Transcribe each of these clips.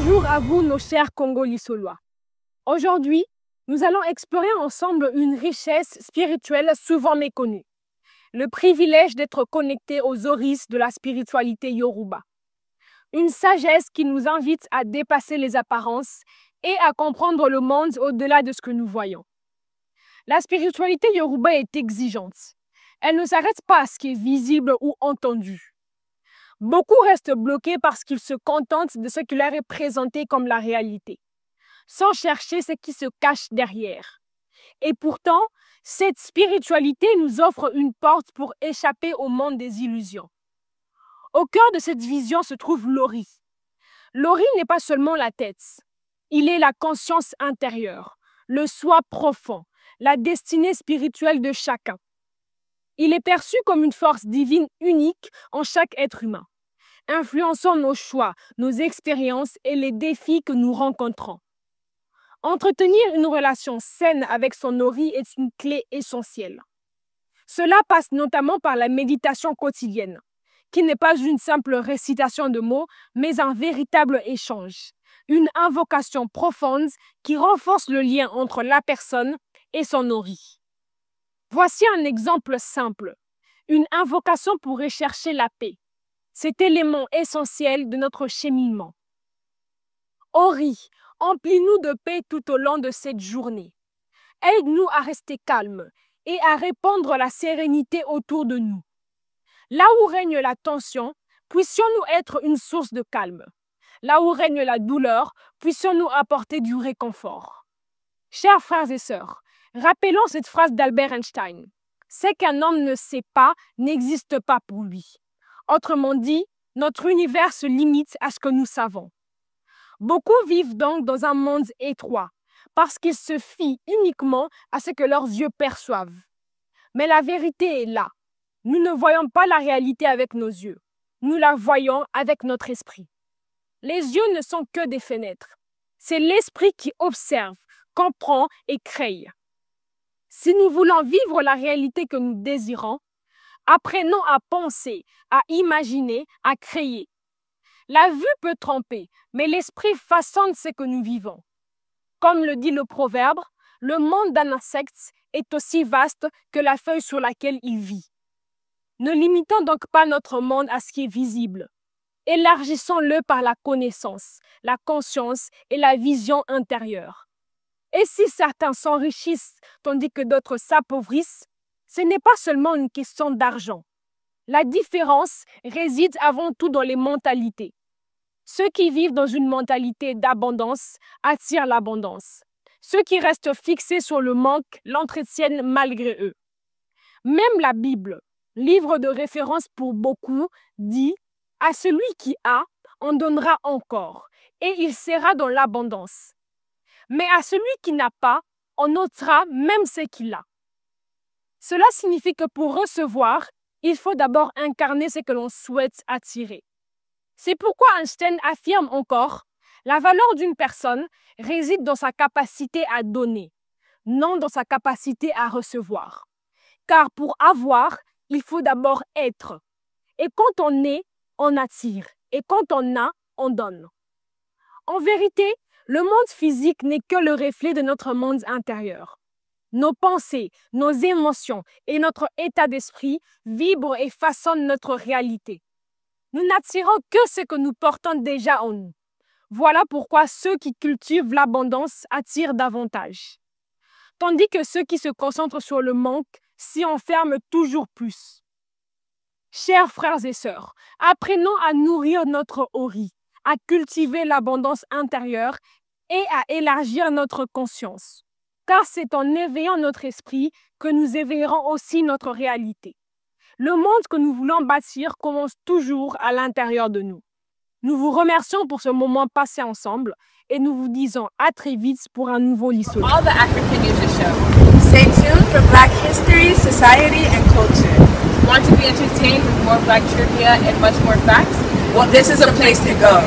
Bonjour à vous, nos chers Congo-Lissolois. Aujourd'hui, nous allons explorer ensemble une richesse spirituelle souvent méconnue. Le privilège d'être connecté aux orices de la spiritualité Yoruba. Une sagesse qui nous invite à dépasser les apparences et à comprendre le monde au-delà de ce que nous voyons. La spiritualité Yoruba est exigeante. Elle ne s'arrête pas à ce qui est visible ou entendu. Beaucoup restent bloqués parce qu'ils se contentent de ce qui leur est présenté comme la réalité, sans chercher ce qui se cache derrière. Et pourtant, cette spiritualité nous offre une porte pour échapper au monde des illusions. Au cœur de cette vision se trouve l'Ori. L'Ori n'est pas seulement la tête. Il est la conscience intérieure, le soi profond, la destinée spirituelle de chacun. Il est perçu comme une force divine unique en chaque être humain, influençant nos choix, nos expériences et les défis que nous rencontrons. Entretenir une relation saine avec son Ori est une clé essentielle. Cela passe notamment par la méditation quotidienne, qui n'est pas une simple récitation de mots, mais un véritable échange, une invocation profonde qui renforce le lien entre la personne et son Ori. Voici un exemple simple, une invocation pour rechercher la paix, cet élément essentiel de notre cheminement. Ori, emplis-nous de paix tout au long de cette journée. Aide-nous à rester calmes et à répandre la sérénité autour de nous. Là où règne la tension, puissions-nous être une source de calme. Là où règne la douleur, puissions-nous apporter du réconfort. Chers frères et sœurs, rappelons cette phrase d'Albert Einstein. Ce qu'un homme ne sait pas n'existe pas pour lui. Autrement dit, notre univers se limite à ce que nous savons. Beaucoup vivent donc dans un monde étroit, parce qu'ils se fient uniquement à ce que leurs yeux perçoivent. Mais la vérité est là. Nous ne voyons pas la réalité avec nos yeux. Nous la voyons avec notre esprit. Les yeux ne sont que des fenêtres. C'est l'esprit qui observe, comprend et crée. Si nous voulons vivre la réalité que nous désirons, apprenons à penser, à imaginer, à créer. La vue peut tromper, mais l'esprit façonne ce que nous vivons. Comme le dit le proverbe, le monde d'un insecte est aussi vaste que la feuille sur laquelle il vit. Ne limitons donc pas notre monde à ce qui est visible. Élargissons-le par la connaissance, la conscience et la vision intérieure. Et si certains s'enrichissent tandis que d'autres s'appauvrissent, ce n'est pas seulement une question d'argent. La différence réside avant tout dans les mentalités. Ceux qui vivent dans une mentalité d'abondance attirent l'abondance. Ceux qui restent fixés sur le manque l'entretiennent malgré eux. Même la Bible, livre de référence pour beaucoup, dit « À celui qui a, on donnera encore, et il sera dans l'abondance. Mais à celui qui n'a pas, on ôtera même ce qu'il a. » Cela signifie que pour recevoir, il faut d'abord incarner ce que l'on souhaite attirer. C'est pourquoi Einstein affirme encore « La valeur d'une personne réside dans sa capacité à donner, non dans sa capacité à recevoir. Car pour avoir, il faut d'abord être. Et quand on est, on attire. Et quand on a, on donne. » En vérité, le monde physique n'est que le reflet de notre monde intérieur. Nos pensées, nos émotions et notre état d'esprit vibrent et façonnent notre réalité. Nous n'attirons que ce que nous portons déjà en nous. Voilà pourquoi ceux qui cultivent l'abondance attirent davantage. Tandis que ceux qui se concentrent sur le manque s'y enferment toujours plus. Chers frères et sœurs, apprenons à nourrir notre Ori, à cultiver l'abondance intérieure et à élargir notre conscience. Car c'est en éveillant notre esprit que nous éveillerons aussi notre réalité. Le monde que nous voulons bâtir commence toujours à l'intérieur de nous. Nous vous remercions pour ce moment passé ensemble et nous vous disons à très vite pour un nouveau Lissolo. All the African News Show. Stay tuned for Black history, society, and culture. Want to be entertained with more Black trivia and much more facts? Well, this is a place to go.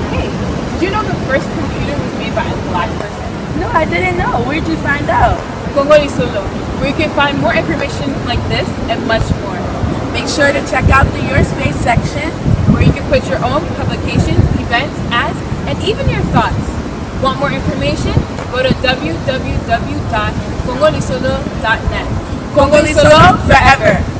Hey, did you know the first computer was made by a Black person? No, I didn't know. Where'd you find out? Congo-Lissolo, where you can find more information like this and much more. Make sure to check out the Your Space section, where you can put your own publications, events, ads, and even your thoughts. Want more information? Go to www.congolisolo.net. Congolisolo forever!